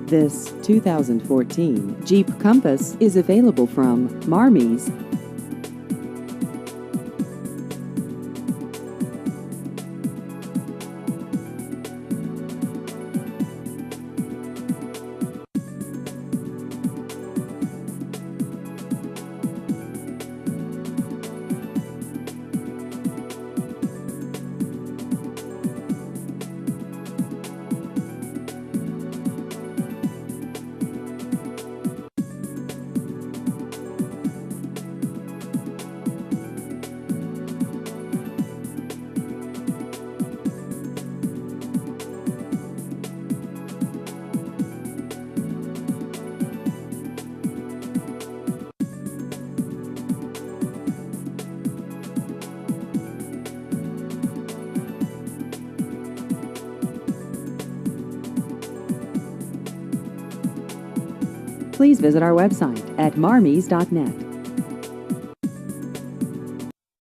This 2014 Jeep Compass is available from Marmies. Please visit our website at marmies.net.